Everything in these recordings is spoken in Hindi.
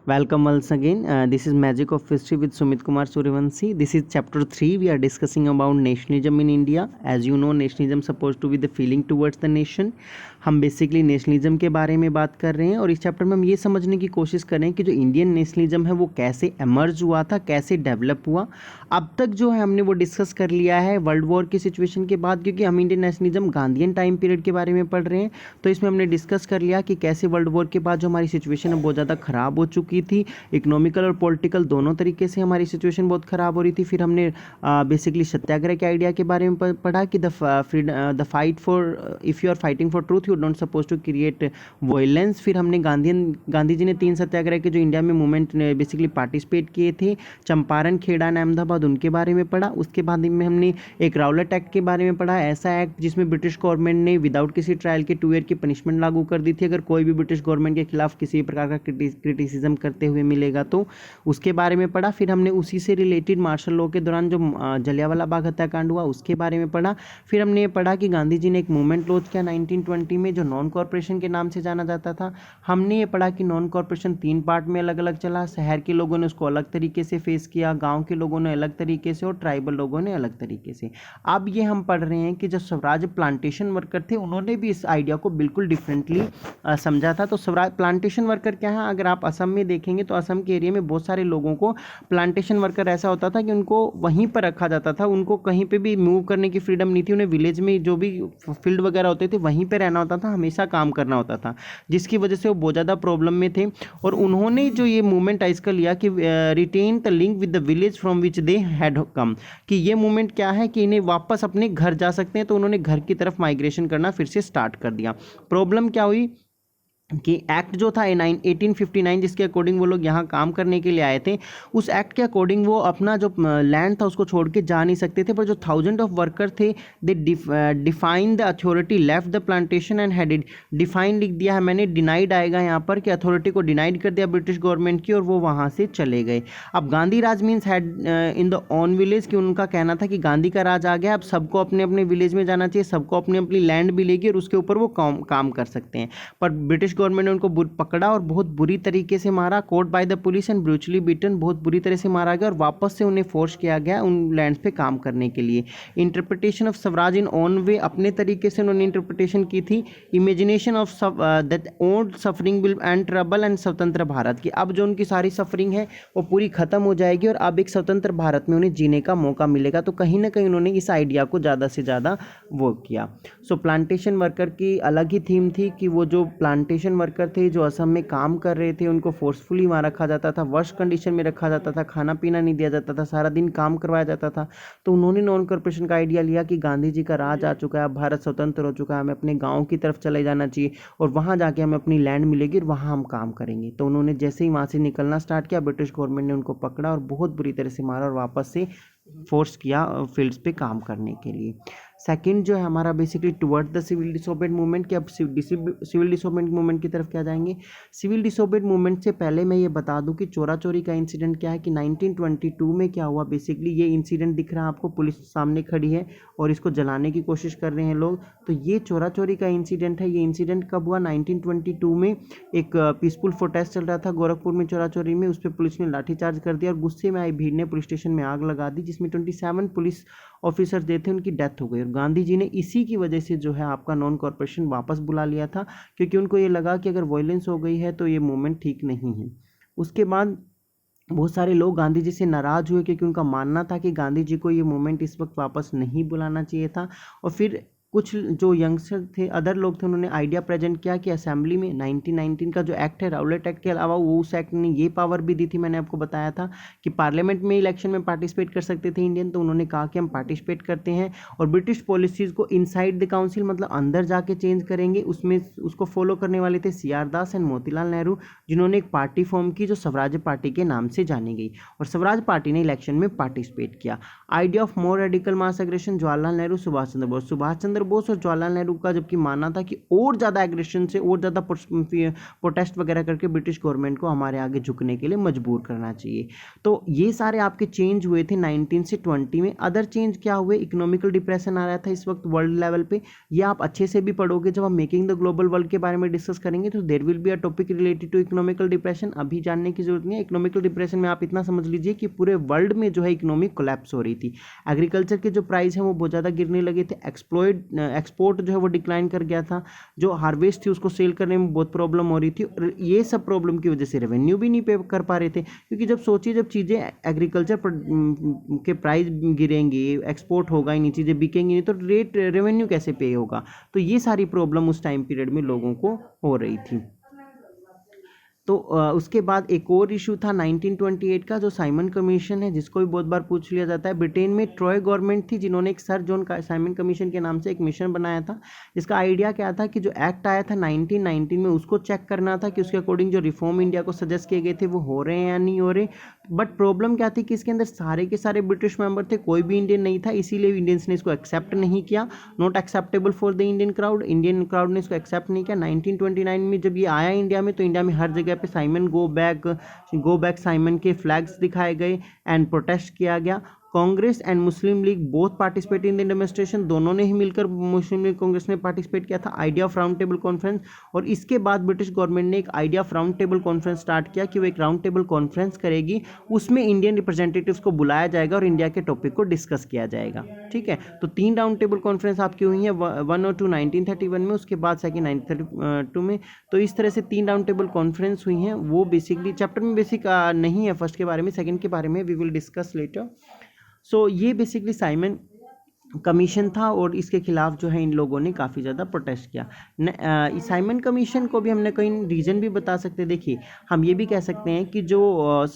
Welcome once again. This is Magic of History with Sumit Kumar Suryavanshi. This is chapter 3. We are discussing about nationalism in India. As you know, nationalism supposed to be the feeling towards the nation. हम बेसिकली नेशनलिज्म के बारे में बात कर रहे हैं और इस चैप्टर में हम ये समझने की कोशिश कर रहे हैं कि जो इंडियन नेशनलिज्म है वो कैसे एमर्ज हुआ था, कैसे डेवलप हुआ। अब तक जो है हमने वो डिस्कस कर लिया है वर्ल्ड वॉर की सिचुएशन के बाद, क्योंकि हम Indian nationalism Gandhian time period के बारे में पढ़ रहे हैं। तो इसमें हमने डिस्कस कर लिया कि कैसे वर्ल्ड वॉर के बाद जो हमारी सिचुएशन है बहुत ज़्यादा ख़राब हो चुकी थी, इकोनॉमिकल और पॉलिटिकल दोनों तरीके से हमारी सिचुएशन बहुत ख़राब हो रही थी। फिर हमने बेसिकली सत्याग्रह के आइडिया के बारे में पढ़ा कि the fight for if you are fighting for truth you don't suppose to create violence. फिर हमने गांधी जी ने 3 सत्याग्रह के जो इंडिया में मूवमेंट बेसिकली पार्टिसिपेट किए थे, चंपारण, खेड़ा, अहमदाबाद, उनके बारे में पढ़ा। उसके बाद में हमने एक राउलेट एक्ट के बारे में पढ़ा, ऐसा एक्ट जिसमें ब्रिटिश गवर्नमेंट ने विदाउट किसी ट्रायल के 2 ईयर की पनिशमेंट लागू कर दी थी अगर कोई भी ब्रिटिश गवर्नमेंट के खिलाफ किसी प्रकार का क्रिटिसिज्म करते हुए मिलेगा तो। उसके बारे में पढ़ा। फिर हमने उसी से रिलेटेड मार्शल लॉ के दौरान जो जलियांवाला बाग हत्याकांड हुआ उसके बारे में पढ़ा। फिर हमने ये पढ़ा कि गांधी जी ने एक मूवमेंट लॉन्च किया 1920 में जो नॉन कॉर्पोरेशन के नाम से जाना जाता था। हमने ये पढ़ा कि नॉन कॉर्पोरेशन 3 पार्ट में अलग अलग चला। शहर के लोगों ने उसको अलग तरीके से फेस किया, गांव के लोगों ने अलग तरीके से और ट्राइबल लोगों ने अलग तरीके से। अब ये हम पढ़ रहे हैं कि जो स्वराज प्लांटेशन वर्कर थे उन्होंने भी इस आइडिया को बिल्कुल डिफरेंटली समझा था। तो स्वराज प्लांटेशन वर्कर क्या है, अगर आप असम में देखेंगे तो असम के एरिया में बहुत सारे लोगों को प्लांटेशन वर्कर ऐसा होता था कि उनको वहीं पर रखा जाता था, उनको कहीं पे भी मूव करने की फ्रीडम नहीं थी। उन्हें विलेज में जो भी फील्ड वगैरह होते थे वहीं पे रहना होता था, हमेशा काम करना होता था, जिसकी वजह से वो बहुत ज़्यादा प्रॉब्लम में थे। और उन्होंने जो ये मूवमेंट इसका लिया कि retain the link with the village from which they had come, कि ये मूवमेंट क्या है कि इन्हें वापस अपने घर जा सकते हैं। तो उन्होंने घर की तरफ माइग्रेशन करना फिर से स्टार्ट कर दिया। प्रॉब्लम क्या हुई कि एक्ट जो था 1859 जिसके अकॉर्डिंग वो लोग यहाँ काम करने के लिए आए थे, उस एक्ट के अकॉर्डिंग वो अपना जो लैंड था उसको छोड़ के जा नहीं सकते थे। पर जो 1000 ऑफ वर्कर थे दे define the authority left the plantation and had define लिख दिया है मैंने, डिनाइड आएगा यहाँ पर कि अथॉरिटी को डिनाइड कर दिया ब्रिटिश गवर्नमेंट की और वो वहाँ से चले गए। अब गांधी राज means had in the own village, कि उनका कहना था कि गांधी का राज आ गया, अब सबको अपने अपने विलेज में जाना चाहिए, सबको अपनी अपनी लैंड मिलेगी और उसके ऊपर वो काम कर सकते हैं। पर ब्रिटिश गवर्नमेंट ने उनको पकड़ा और बहुत बुरी तरीके से मारा, caught by the police and brutally beaten, बहुत बुरी तरह से मारा गया और वापस से उन्हें फोर्स किया गया उन लैंड्स पे काम करने के लिए। Interpretation of Swaraj in own way, अपने तरीके से उन्होंने इंटरप्रिटेशन की थी। Imagination of that old suffering will and trouble and स्वतंत्र भारत की, अब जो उनकी सारी सफरिंग है वो पूरी खत्म हो जाएगी और अब एक स्वतंत्र भारत में उन्हें जीने का मौका मिलेगा। तो कहीं ना कहीं उन्होंने इस आइडिया को ज़्यादा से ज़्यादा वो किया। सो प्लांटेशन वर्कर की अलग ही थीम थी कि वो जो प्लांटेशन वर्कर थे जो असम में काम कर रहे थे उनको फोर्सफुली वहाँ रखा जाता था, वर्स्ट कंडीशन में रखा जाता था, खाना पीना नहीं दिया जाता था, सारा दिन काम करवाया जाता था। तो उन्होंने नॉन कॉर्पोरेशन का आइडिया लिया कि गांधी जी का राज आ चुका है, भारत स्वतंत्र हो चुका है, हमें अपने गाँव की तरफ चले जाना चाहिए और वहाँ जाके हमें अपनी लैंड मिलेगी और वहाँ हम काम करेंगे। तो उन्होंने जैसे ही वहाँ से निकलना स्टार्ट किया ब्रिटिश गवर्नमेंट ने उनको पकड़ा और बहुत बुरी तरह से मारा और वापस से फोर्स किया फील्ड्स पे काम करने के लिए। सेकंड जो है हमारा basically toward the civil disobedience movement, कि अब सिविल डिसोबेड मूवमेंट की तरफ क्या जाएंगे। सिविल डिसोबेड मूवमेंट से पहले मैं ये बता दूं कि चोरा चोरी का इंसिडेंट क्या है, कि 1922 में क्या हुआ। बेसिकली ये इंसिडेंट दिख रहा है आपको, पुलिस सामने खड़ी है और इसको जलाने की कोशिश कर रहे हैं लोग। तो ये चोरा चोरी का इंसिडेंट है। ये इंसिडेंट कब हुआ, 1922 में एक पीसफुल प्रोटेस्ट चल रहा था गोरखपुर में चोरा चोरी में, उस पर पुलिस ने लाठीचार्ज कर दिया और गुस्से में आई भीड़ ने पुलिस स्टेशन में आग लगा दी, जिसमें 27 पुलिस ऑफिसर जो थे उनकी डेथ हो गई। और गांधी जी ने इसी की वजह से जो है आपका नॉन कॉर्पोरेशन वापस बुला लिया था, क्योंकि उनको ये लगा कि अगर वायलेंस हो गई है तो ये मूवमेंट ठीक नहीं है। उसके बाद बहुत सारे लोग गांधी जी से नाराज़ हुए क्योंकि उनका मानना था कि गांधी जी को ये मूवमेंट इस वक्त वापस नहीं बुलाना चाहिए था। और फिर कुछ जो यंगस्टर थे, अदर लोग थे, उन्होंने आइडिया प्रेजेंट किया कि असेंबली में 1919 का जो एक्ट है राउलेट एक्ट के अलावा वो उस एक्ट ने ये पावर भी दी थी, मैंने आपको बताया था कि पार्लियामेंट में इलेक्शन में पार्टिसिपेट कर सकते थे इंडियन। तो उन्होंने कहा कि हम पार्टिसिपेट करते हैं और ब्रिटिश पॉलिसीज़ को इनसाइड द काउंसिल मतलब अंदर जाके चेंज करेंगे। उसमें उसको फॉलो करने वाले थे CR Das and Motilal Nehru, जिन्होंने एक पार्टी फॉर्म की जो स्वराज पार्टी के नाम से जानी गई और स्वराज पार्टी ने इलेक्शन में पार्टिसिपेट किया। Idea of more radical mass aggression, Jawaharlal Nehru, Subhash Chandra Chandra Bose और जवाहरलाल नेहरू का जबकि मानना था कि और ज़्यादा एग्रेशन से और ज़्यादा प्रोटेस्ट वगैरह करके ब्रिटिश गवर्नमेंट को हमारे आगे झुकने के लिए मजबूर करना चाहिए। तो ये सारे आपके चेंज हुए थे 19 से 20 में। अदर चेंज क्या हुए, इकोनॉमिकल डिप्रेशन आ रहा था इस वक्त वर्ल्ड लेवल पे, ये आप अच्छे से भी पढ़ोगे जब हम मेकिंग द ग्लोबल वर्ल्ड के बारे में डिस्कस करेंगे, तो there will be a topic related to economical depression. अभी जानने की जरूरत नहीं है। इकोनॉमिकल डिप्रेशन में आप इतना समझ लीजिए कि पूरे वर्ल्ड में जो है इकोनॉमिक कोलैप्स हो रही थी, एग्रीकल्चर के जो प्राइस हैं वो बहुत ज़्यादा गिरने लगे थे, एक्सपोर्ट जो है वो डिक्लाइन कर गया था, जो हार्वेस्ट थी उसको सेल करने में बहुत प्रॉब्लम हो रही थी, और ये सब प्रॉब्लम की वजह से रेवेन्यू भी नहीं पे कर पा रहे थे। क्योंकि जब सोचिए जब चीज़ें एग्रीकल्चर के प्राइस गिरेंगे, एक्सपोर्ट होगा ही नहीं, चीज़ें बिकेंगी नहीं, तो रेवेन्यू कैसे पे होगा। तो ये सारी प्रॉब्लम उस टाइम पीरियड में लोगों को हो रही थी। तो उसके बाद एक और इशू था 1928 का, जो साइमन कमीशन है, जिसको भी बहुत बार पूछ लिया जाता है। ब्रिटेन में ट्रॉय गवर्नमेंट थी जिन्होंने एक सर जॉन साइमन कमीशन के नाम से एक मिशन बनाया था, जिसका आइडिया क्या था कि जो एक्ट आया था 1919 में उसको चेक करना था कि उसके अकॉर्डिंग जो रिफॉर्म इंडिया को सजेस्ट किए गए थे वो हो रहे हैं या नहीं हो रहे। बट प्रॉब्लम क्या थी कि इसके अंदर सारे के सारे ब्रिटिश मेंबर थे, कोई भी इंडियन नहीं था, इसीलिए इंडियंस ने इसको एक्सेप्ट नहीं किया। Not acceptable for the Indian crowd ने इसको एक्सेप्ट नहीं किया। 1929 में जब ये आया इंडिया में, तो इंडिया में हर जगह पे साइमन गो बैक साइमन के फ्लैग्स दिखाए गए एंड प्रोटेस्ट किया गया। Congress and Muslim league both participate in the demonstration, दोनों ने ही मिलकर, मुस्लिम लीग कांग्रेस ने पार्टिसिपेट किया था। Idea of round table conference, और इसके बाद ब्रिटिश गवर्नमेंट ने एक idea of round table conference start किया कि वो एक राउंड टेबल कॉन्फ्रेंस करेगी, उसमें इंडियन रिप्रेजेंटेटिव्स को बुलाया जाएगा और इंडिया के टॉपिक को डिस्कस किया जाएगा। ठीक है, तो 3 राउंड टेबल कॉन्फ्रेंस आपकी हुई है, 1 और 2 1931 में, उसके बाद सेकेंड 1932 में। तो इस तरह से 3 राउंड टेबल कॉन्फ्रेंस हुई हैं। वो बेसिकली चैप्टर में बेसिक नहीं है फर्स्ट के बारे में, सेकेंड के बारे में वी विल डिस्कस लेटर। सो ये बेसिकली साइमन कमीशन था, और इसके खिलाफ जो है इन लोगों ने काफ़ी ज़्यादा प्रोटेस्ट किया। साइमन कमीशन को भी हमने कई रीज़न भी बता सकते हैं। देखिए, हम ये भी कह सकते हैं कि जो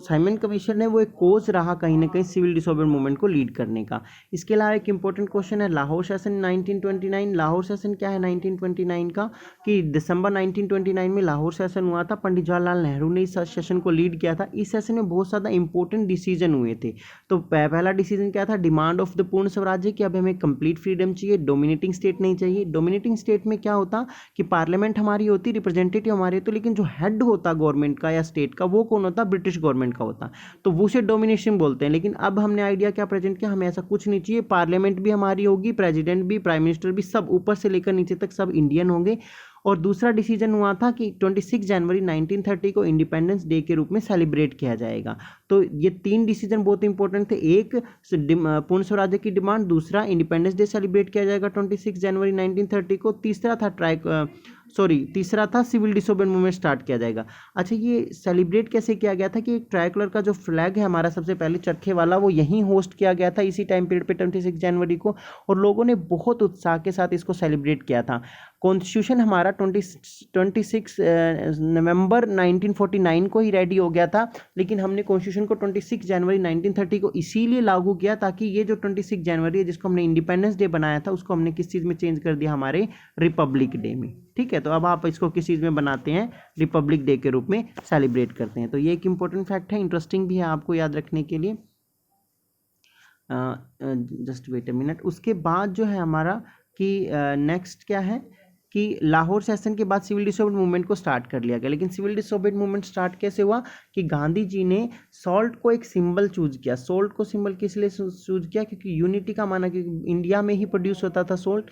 साइमन कमीशन है वो एक कोज रहा कहीं ना कहीं सिविल डिसोबेडिएंट मूवमेंट को लीड करने का। इसके अलावा एक इंपॉर्टेंट क्वेश्चन है लाहौर सेशन 1929। लाहौर सेशन क्या है 1929 का, कि दिसंबर 1929 में लाहौर सेशन हुआ था। पंडित जवाहरलाल नेहरू ने इस सेशन को लीड किया था। इस सेशन में बहुत ज़्यादा इंपॉर्टेंट डिसीजन हुए थे। तो पहला डिसीजन क्या था, डिमांड ऑफ द पूर्ण स्वराज्य, कि अब हमें कंप्लीट फ्रीडम चाहिए, डोमिनेटिंग स्टेट नहीं चाहिए। डोमिनेटिंग स्टेट में क्या होता कि पार्लियामेंट हमारी होती, रिप्रेजेंटेटिव हमारे होते, लेकिन जो हेड होता गवर्नमेंट का या स्टेट का वो कौन होता, ब्रिटिश गवर्नमेंट का होता। तो वो उसे डोमिनेशन बोलते हैं। लेकिन अब हमने आइडिया क्या प्रेजेंट किया, हमें ऐसा कुछ नहीं चाहिए, पार्लियामेंट भी हमारी होगी, प्रेसिडेंट भी, प्राइम मिनिस्टर भी, सब ऊपर से लेकर नीचे तक सब इंडियन होंगे। और दूसरा डिसीजन हुआ था कि 26 जनवरी 1930 को इंडिपेंडेंस डे के रूप में सेलिब्रेट किया जाएगा। तो ये 3 डिसीजन बहुत इंपॉर्टेंट थे। एक पूर्ण स्वराज्य की डिमांड, दूसरा इंडिपेंडेंस डे सेलिब्रेट किया जाएगा 26 जनवरी 1930 को, तीसरा था सिविल डिसोबेडिएंट मूवमेंट स्टार्ट किया जाएगा। अच्छा, ये सेलिब्रेट कैसे किया गया था कि एक ट्राई कलर का जो फ्लैग है हमारा सबसे पहले चरखे वाला, वो यहीं होस्ट किया गया था इसी टाइम पीरियड पे 26 जनवरी को, और लोगों ने बहुत उत्साह के साथ इसको सेलिब्रेट किया था। कॉन्स्टिट्यूशन हमारा 26 नवंबर 1949 को ही रेडी हो गया था, लेकिन हमने कॉन्स्टिट्यूशन को 26 जनवरी 1930 को इसीलिए लागू किया ताकि ये जो 26 जनवरी है जिसको हमने इंडिपेंडेंस डे बनाया था, उसको हमने किस चीज़ में चेंज कर दिया, हमारे रिपब्लिक डे में। ठीक है, तो अब आप इसको किस चीज़ में बनाते हैं, रिपब्लिक डे के रूप में सेलिब्रेट करते हैं। तो ये एक इंपॉर्टेंट फैक्ट है, इंटरेस्टिंग भी है आपको याद रखने के लिए। Just wait a minute. उसके बाद जो है हमारा कि नेक्स्ट क्या है कि लाहौर सेशन के बाद सिविल डिसोबेडिएंट मूवमेंट को स्टार्ट कर लिया गया। लेकिन सिविल डिसोबेडिएंट मूवमेंट स्टार्ट कैसे हुआ कि गांधी जी ने सॉल्ट को एक सिंबल चूज किया। सॉल्ट को सिंबल किस लिए चूज किया, क्योंकि यूनिटी का माना कि इंडिया में ही प्रोड्यूस होता था सॉल्ट।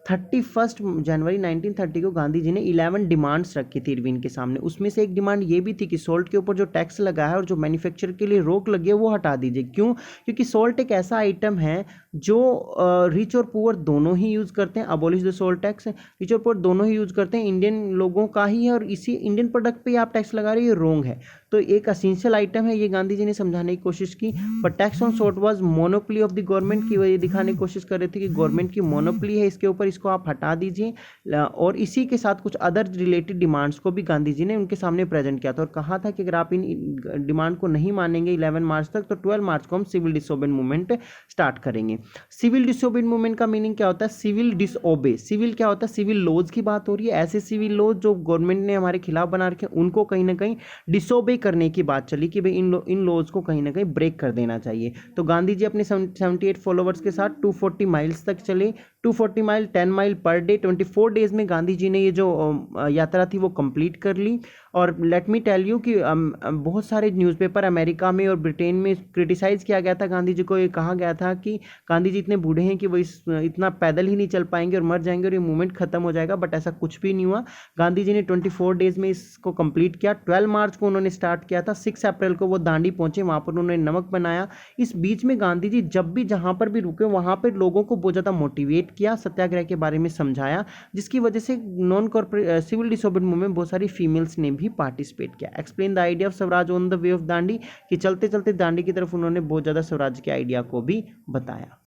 31 जनवरी 1930 को गांधी जी ने 11 डिमांड्स रखी थी इरविन के सामने। उसमें से एक डिमांड ये भी थी कि सॉल्ट के ऊपर जो टैक्स लगा है और जो मैन्युफैक्चर के लिए रोक लगी है वो हटा दीजिए। क्यों, क्योंकि सॉल्ट एक ऐसा आइटम है जो रिच और पुअर दोनों ही यूज़ करते हैं। Abolish the salt tax, rich और पुअर दोनों ही यूज़ करते हैं, इंडियन लोगों का ही है, और इसी इंडियन प्रोडक्ट पे आप टैक्स लगा रहे हैं, ये रॉन्ग है। तो एक असेंशियल आइटम है, ये गांधी जी ने समझाने की कोशिश की। पर tax on salt was monopoly of the government की, वो ये दिखाने की कोशिश कर रहे थे कि गवर्नमेंट की मोनोपोली है इसके ऊपर, इसको आप हटा दीजिए। और इसी के साथ कुछ अदर रिलेटेड डिमांड्स को भी गांधी जी ने उनके सामने प्रेजेंट किया था और कहा था कि अगर आप इन डिमांड को नहीं मानेंगे 11 मार्च तक, तो 12 मार्च को हम सिविल डिसोबेडिएंट मूवमेंट स्टार्ट करेंगे। सिविल डिसोबेडिएंट मूवमेंट का मीनिंग क्या होता है, सिविल डिसओबे। सिविल क्या होता है, सिविल लॉज की बात हो रही है। ऐसे सिविल लॉज जो गवर्नमेंट ने हमारे खिलाफ बना रखे उनको कहीं ना कहीं डिसोबे करने की बात चली कि भाई इन लॉज को कहीं ना कहीं ब्रेक कर देना चाहिए। तो गांधी जी अपने 78 फॉलोवर्स के साथ 240 माइल्स तक चले। 240 mile 10 mile per day 24 days में गांधी जी ने ये जो यात्रा थी वो कंप्लीट कर ली। और लेट मी टेल यू कि बहुत सारे न्यूज़पेपर अमेरिका में और ब्रिटेन में क्रिटिसाइज़ किया गया था गांधी जी को। ये कहा गया था कि गांधी जी इतने बूढ़े हैं कि वो इतना पैदल ही नहीं चल पाएंगे और मर जाएंगे और ये मूवमेंट खत्म हो जाएगा, बट ऐसा कुछ भी नहीं हुआ। गांधी जी ने 24 डेज में इसको कंप्लीट किया। 12 मार्च को उन्होंने स्टार्ट किया था, 6 अप्रैल को वो दांडी पहुंचे, वहाँ पर उन्होंने नमक बनाया। इस बीच में गांधी जी जब भी जहाँ पर भी रुके वहाँ पर लोगों को बहुत ज़्यादा मोटिवेट किया, सत्याग्रह के बारे में समझाया, जिसकी वजह से नॉन कॉर्पोरेट सिविल डिसोबेडिएंट मूवमेंट बहुत सारी फीमेल्स ने भी पार्टिसिपेट किया। Explain the idea of Swaraj on the way of Dandi, कि चलते चलते दांडी की तरफ उन्होंने बहुत ज़्यादा स्वराज के आइडिया को भी बताया।